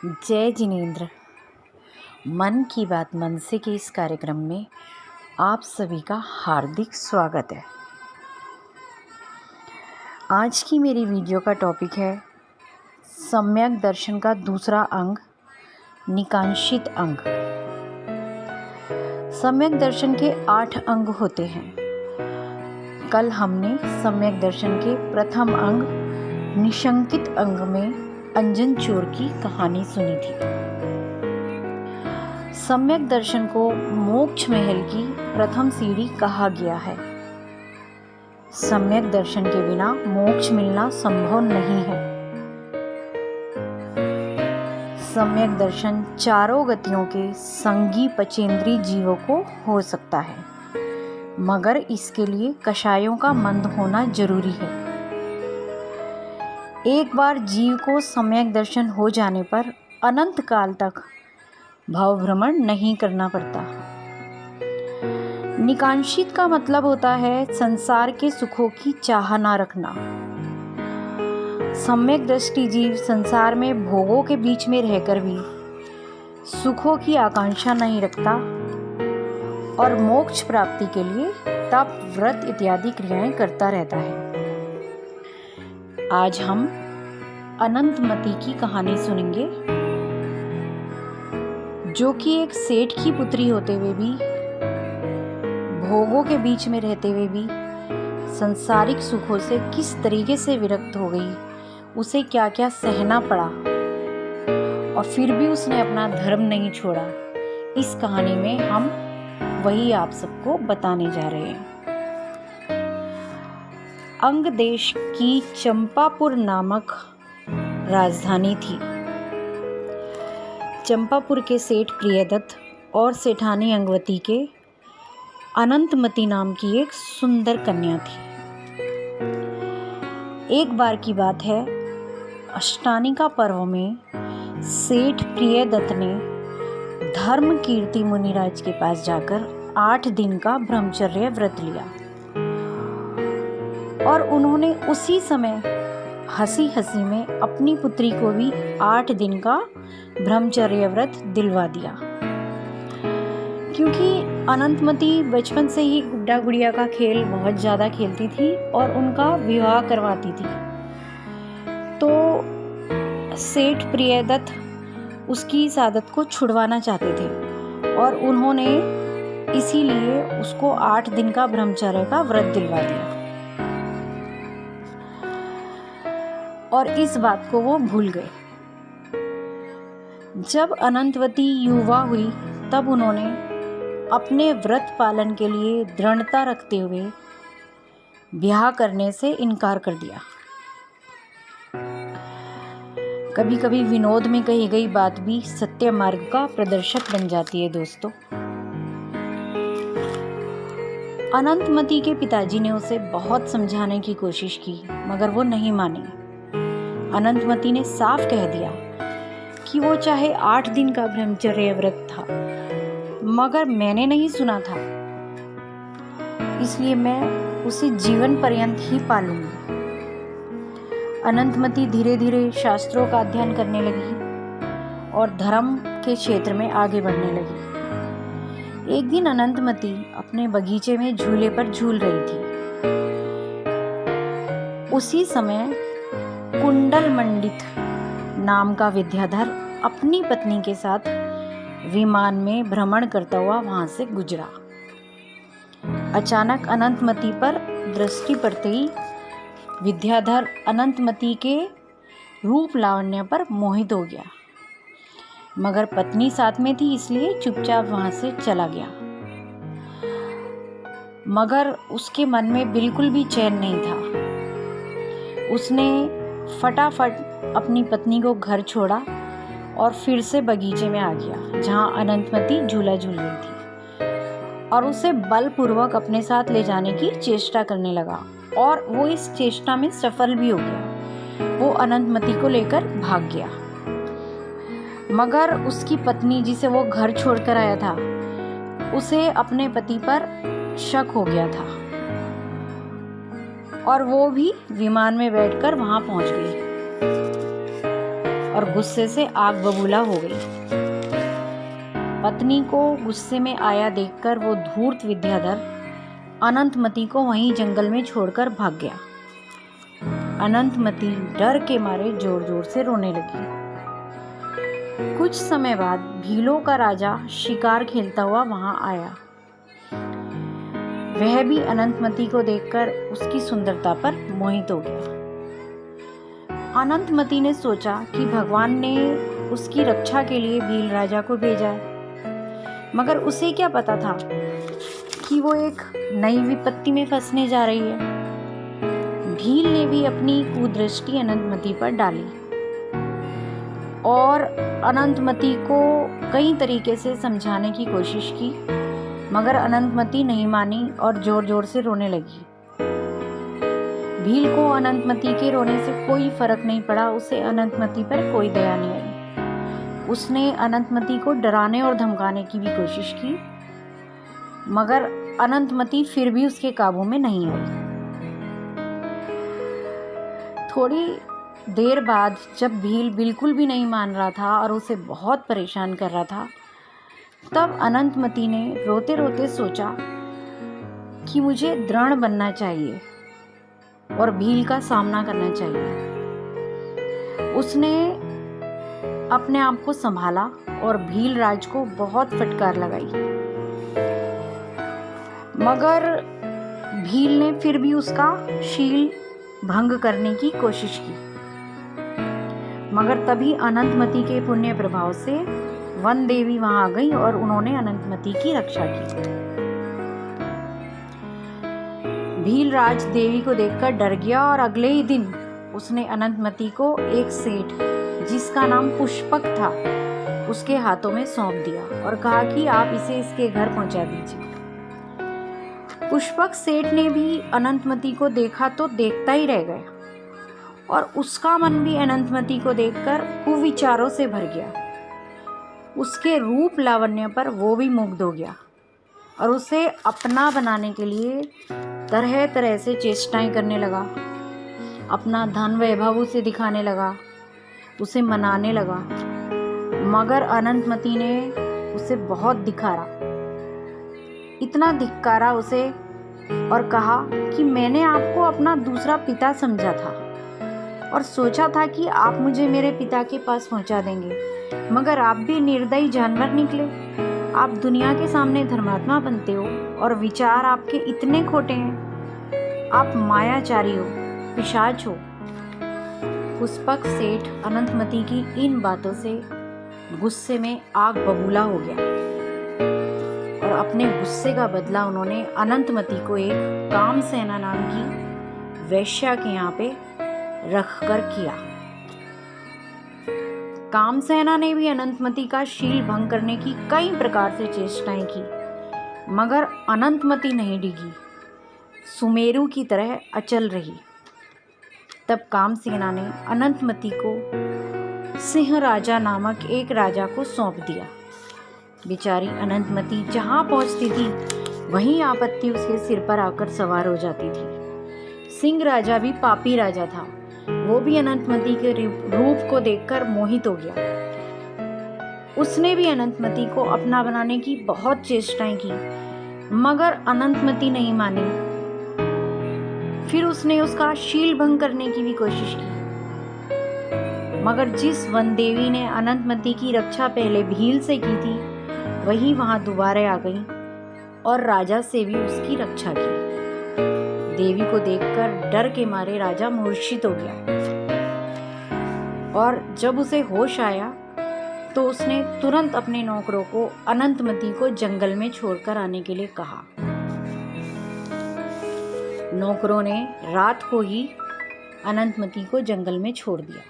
जय जिनेंद्र। मन की बात मनसे के इस कार्यक्रम में आप सभी का हार्दिक स्वागत है। आज की मेरी वीडियो का टॉपिक है सम्यक दर्शन का दूसरा अंग, निकांक्षित अंग। सम्यक दर्शन के 8 अंग होते हैं। कल हमने सम्यक दर्शन के प्रथम अंग, निशंकित अंग में अंजन चोर की कहानी सुनी थी। सम्यक दर्शन को मोक्ष महल की प्रथम सीढ़ी कहा गया है। सम्यक दर्शन के बिना मोक्ष मिलना संभव नहीं है। सम्यक दर्शन चारों गतियों के संगी पचेंद्री जीवों को हो सकता है, मगर इसके लिए कषायों का मंद होना जरूरी है। एक बार जीव को सम्यक दर्शन हो जाने पर अनंत काल तक भव भ्रमण नहीं करना पड़ता। निकांक्षित का मतलब होता है संसार के सुखों की चाह ना रखना। सम्यक दृष्टि जीव संसार में भोगों के बीच में रहकर भी सुखों की आकांक्षा नहीं रखता और मोक्ष प्राप्ति के लिए तप, व्रत इत्यादि क्रियाएं करता रहता है। आज हम अनंतमती की कहानी सुनेंगे, जो कि एक सेठ की पुत्री होते हुए भी, भोगों के बीच में रहते हुए भी सांसारिक सुखों से किस तरीके से विरक्त हो गई, उसे क्या क्या सहना पड़ा और फिर भी उसने अपना धर्म नहीं छोड़ा। इस कहानी में हम वही आप सबको बताने जा रहे हैं। अंग देश की चंपापुर नामक राजधानी थी। चंपापुर के सेठ प्रियदत्त और सेठानी अंगवती के अनंतमती नाम की एक सुंदर कन्या थी। एक बार की बात है, अष्टानिका पर्व में सेठ प्रियदत्त ने धर्म कीर्ति मुनिराज के पास जाकर 8 दिन का ब्रह्मचर्य व्रत लिया और उन्होंने उसी समय हंसी हंसी में अपनी पुत्री को भी 8 दिन का ब्रह्मचर्य व्रत दिलवा दिया। क्योंकि अनंतमती बचपन से ही गुड्डा गुड़िया का खेल बहुत ज़्यादा खेलती थी और उनका विवाह करवाती थी, तो सेठ प्रियदत्त उसकी इस आदत को छुड़वाना चाहते थे और उन्होंने इसीलिए उसको 8 दिन का ब्रह्मचर्य का व्रत दिलवा दिया और इस बात को वो भूल गए। जब अनंतवती युवा हुई तब उन्होंने अपने व्रत पालन के लिए दृढ़ता रखते हुए ब्याह करने से इनकार कर दिया। कभी कभी विनोद में कही गई बात भी सत्य मार्ग का प्रदर्शक बन जाती है दोस्तों। अनंतमती के पिताजी ने उसे बहुत समझाने की कोशिश की, मगर वो नहीं मानी। अनंतमती ने साफ कह दिया कि वो चाहे 8 दिन का ब्रह्मचर्य व्रत था, मगर मैंने नहीं सुना था, इसलिए मैं उसे जीवन पर्यंत ही पालूंगी। अनंतमती धीरे धीरे शास्त्रों का अध्ययन करने लगी और धर्म के क्षेत्र में आगे बढ़ने लगी। एक दिन अनंतमती अपने बगीचे में झूले पर झूल रही थी। उसी समय कुंडल मंडित नाम का विद्याधर अपनी पत्नी के साथ विमान में भ्रमण करता हुआ वहां से गुजरा। अचानक अनंतमती पर दृष्टि पड़ते ही विद्याधर अनंतमती के रूप लावण्य पर मोहित हो गया, मगर पत्नी साथ में थी इसलिए चुपचाप वहां से चला गया। मगर उसके मन में बिल्कुल भी चैन नहीं था। उसने फटाफट अपनी पत्नी को घर छोड़ा और फिर से बगीचे में आ गया जहां अनंतमती झूला झूल रही थी और उसे बलपूर्वक अपने साथ ले जाने की चेष्टा करने लगा और वो इस चेष्टा में सफल भी हो गया। वो अनंतमती को लेकर भाग गया, मगर उसकी पत्नी जिसे वो घर छोड़कर आया था, उसे अपने पति पर शक हो गया था और वो भी विमान में बैठकर वहां पहुंच गई और गुस्से से आग बबूला हो गई। पत्नी को गुस्से में आया देखकर वो धूर्त विद्याधर अनंतमती को वहीं जंगल में छोड़कर भाग गया। अनंतमती डर के मारे जोर जोर से रोने लगी। कुछ समय बाद भीलों का राजा शिकार खेलता हुआ वहां आया। वह भी अनंतमती को देखकर उसकी सुंदरता पर मोहित हो गया। अनंतमती ने सोचा कि भगवान ने उसकी रक्षा के लिए भील राजा को भेजा है, मगर उसे क्या पता था कि वो एक नई विपत्ति में फंसने जा रही है। भील ने भी अपनी कुदृष्टि अनंतमती पर डाली और अनंतमती को कई तरीके से समझाने की कोशिश की, मगर अनंतमती नहीं मानी और जोर जोर से रोने लगी। भील को अनंतमती के रोने से कोई फर्क नहीं पड़ा। उसे अनंतमती पर कोई दया नहीं आई। उसने अनंतमती को डराने और धमकाने की भी कोशिश की, मगर अनंतमती फिर भी उसके काबू में नहीं आई। थोड़ी देर बाद जब भील बिल्कुल भी नहीं मान रहा था और उसे बहुत परेशान कर रहा था, तब अनंतमती ने रोते रोते सोचा कि मुझे दृढ़ बनना चाहिए और भील का सामना करना चाहिए। उसने अपने आप को संभाला और भील राज को बहुत फटकार लगाई, मगर भील ने फिर भी उसका शील भंग करने की कोशिश की। मगर तभी अनंतमती के पुण्य प्रभाव से वन देवी वहां आ गई और उन्होंने अनंतमती की रक्षा की। भील राज देवी को देखकर डर गया और अगले ही दिन उसने अनंतमती को एक सेठ जिसका नाम पुष्पक था उसके हाथों में सौंप दिया और कहा कि आप इसे इसके घर पहुंचा दीजिए। पुष्पक सेठ ने भी अनंतमती को देखा तो देखता ही रह गया और उसका मन भी अनंतमती को देखकर कुविचारों से भर गया। उसके रूप लावण्य पर वो भी मुग्ध हो गया और उसे अपना बनाने के लिए तरह तरह से चेष्टाएं करने लगा। अपना धन वैभव उसे दिखाने लगा, उसे मनाने लगा, मगर अनंतमती ने उसे बहुत धिक्कारा, इतना धिक्कारा उसे और कहा कि मैंने आपको अपना दूसरा पिता समझा था और सोचा था कि आप मुझे मेरे पिता के पास पहुंचा देंगे, मगर आप भी निर्दयी जानवर निकले। आप दुनिया के सामने धर्मात्मा बनते हो और विचार आपके इतने खोटे हैं। आप मायाचारी हो, पिशाच हो। पुष्पक सेठ अनंतमती की इन बातों से गुस्से में आग बबूला हो गया और अपने गुस्से का बदला उन्होंने अनंतमती को एक कामसेना नाम की वैश्या के यहाँ पे रख कर किया। कामसेना ने भी अनंतमती का शील भंग करने की कई प्रकार से चेष्टाएं की, मगर अनंतमती नहीं डिगी, सुमेरु की तरह अचल रही। तब कामसेना ने अनंतमती को सिंह राजा नामक एक राजा को सौंप दिया। बेचारी अनंतमती जहाँ पहुँचती थी वहीं आपत्ति उसके सिर पर आकर सवार हो जाती थी। सिंह राजा भी पापी राजा था। वो भी अनंतमती के रूप को देखकर मोहित हो गया। उसने भी अनंतमती को अपना बनाने की बहुत चेष्टाएं की, मगर अनंतमती नहीं मानी। फिर उसने उसका शील भंग करने की भी कोशिश की, मगर जिस वन देवी ने अनंतमती की रक्षा पहले भील से की थी वही वहां दोबारा आ गई और राजा से भी उसकी रक्षा की। देवी को देखकर डर के मारे राजा मूर्छित हो गया और जब उसे होश आया तो उसने तुरंत अपने नौकरों को अनंतमती को जंगल में छोड़कर आने के लिए कहा। नौकरों ने रात को ही अनंतमती को जंगल में छोड़ दिया।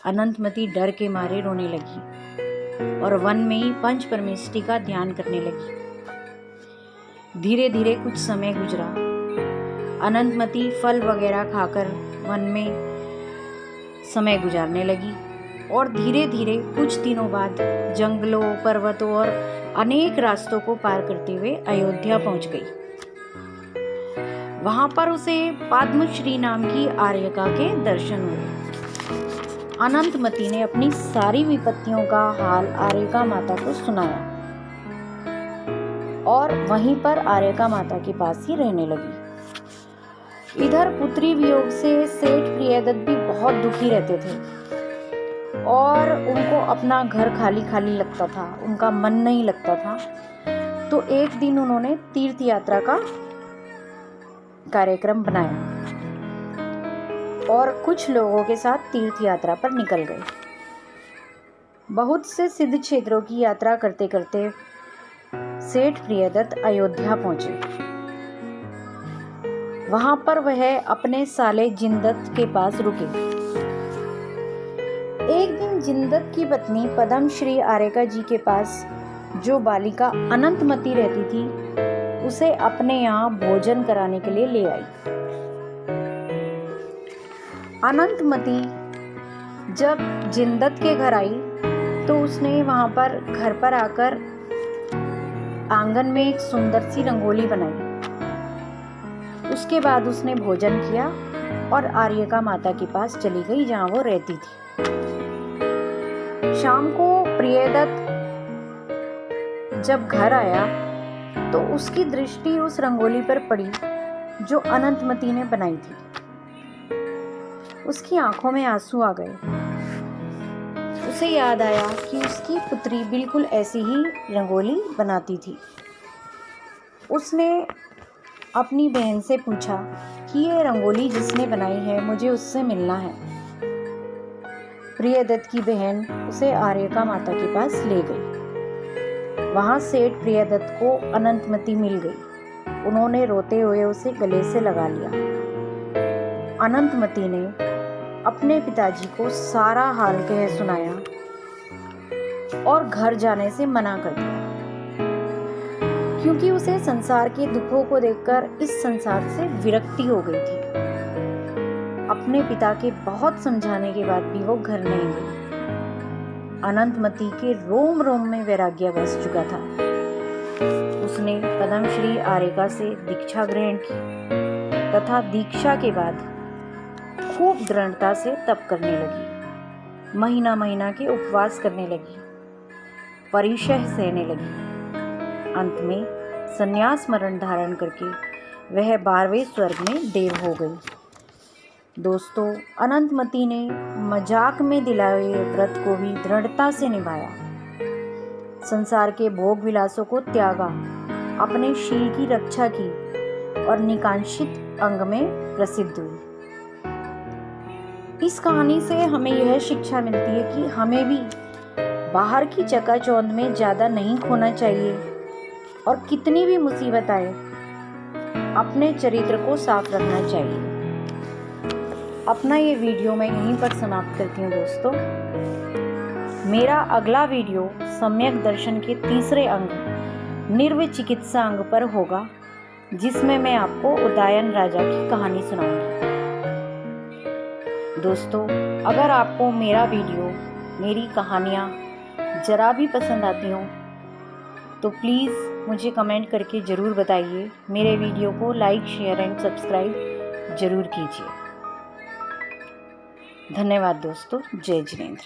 अनंतमती डर के मारे रोने लगी और वन में ही पंच परमेष्टि का ध्यान करने लगी। धीरे धीरे कुछ समय गुजरा। अनंतमती फल वगैरह खाकर वन में समय गुजारने लगी और धीरे धीरे कुछ दिनों बाद जंगलों, पर्वतों और अनेक रास्तों को पार करते हुए अयोध्या पहुंच गई। वहां पर उसे पद्मश्री नाम की आर्यका के दर्शन हुए। अनंतमती ने अपनी सारी विपत्तियों का हाल आर्यका माता को सुनाया और वहीं पर आर्यका माता के पास ही रहने लगी। इधर पुत्री वियोग से सेठ प्रियदत्त भी बहुत दुखी रहते थे और उनको अपना घर खाली खाली लगता था, उनका मन नहीं लगता था। तो एक दिन उन्होंने तीर्थ यात्रा का कार्यक्रम बनाया और कुछ लोगों के साथ तीर्थ यात्रा पर निकल गए। बहुत से सिद्ध क्षेत्रों की यात्रा करते करते सेठ प्रियदत्त अयोध्या पहुंचे। वहां पर वह अपने साले जिनदत्त के पास रुके। एक दिन जिनदत्त की पत्नी पद्म श्री आर्यका जी के पास जो बालिका अनंतमती रहती थी, उसे अपने यहाँ भोजन कराने के लिए ले आई। अनंतमती जब जिनदत्त के घर आई तो उसने वहां पर घर पर आकर आंगन में एक सुंदर सी रंगोली बनाई। उसके बाद उसने भोजन किया और आर्यका माता के पास चली गई जहां वो रहती थी। शाम को प्रियदत्त जब घर आया तो उसकी दृष्टि उस रंगोली पर पड़ी जो अनंतमती ने बनाई थी। उसकी आंखों में आंसू आ गए। उसे याद आया कि उसकी पुत्री बिल्कुल ऐसी ही रंगोली बनाती थी। उसने अपनी बहन से पूछा कि ये रंगोली जिसने बनाई है मुझे उससे मिलना है। प्रियदत्त की बहन उसे आर्यका माता के पास ले गई। वहां सेठ प्रियदत्त को अनंतमती मिल गई। उन्होंने रोते हुए उसे गले से लगा लिया। अनंतमती ने अपने पिताजी को सारा हाल कह सुनाया और घर जाने से मना कर दिया, क्योंकि उसे संसार के दुखों को देखकर इस संसार से विरक्ति हो गई थी। अपने पिता के बहुत समझाने के बाद भी वो घर नहीं गई। अनंतमती के रोम रोम में वैराग्य बस चुका था। उसने पद्मश्री आर्यका से दीक्षा ग्रहण की तथा दीक्षा के बाद खूब दृढ़ता से तप करने लगी। महीना महीना के उपवास करने लगी, परिशह सहने लगी। अंत में संन्यास मरण धारण करके वह 12वें स्वर्ग में देव हो गई। दोस्तों, अनंतमती ने मजाक में दिलाए व्रत को भी दृढ़ता से निभाया। संसार के भोग विलासों को त्यागा, अपने शील की रक्षा की और निकांक्षित अंग में प्रसिद्ध हुई। इस कहानी से हमें यह शिक्षा मिलती है कि हमें भी बाहर की चकाचौंध में ज़्यादा नहीं खोना चाहिए और कितनी भी मुसीबत आए अपने चरित्र को साफ रखना चाहिए। अपना ये वीडियो मैं यहीं पर समाप्त करती हूँ दोस्तों। मेरा अगला वीडियो सम्यक दर्शन के तीसरे अंग निर्विचिकित्सा अंग पर होगा, जिसमें मैं आपको उदयन राजा की कहानी सुनाऊंगी। दोस्तों, अगर आपको मेरा वीडियो, मेरी कहानियाँ ज़रा भी पसंद आती हों तो प्लीज़ मुझे कमेंट करके ज़रूर बताइए। मेरे वीडियो को लाइक, शेयर एंड सब्सक्राइब ज़रूर कीजिए। धन्यवाद दोस्तों। जय जिनेंद्र।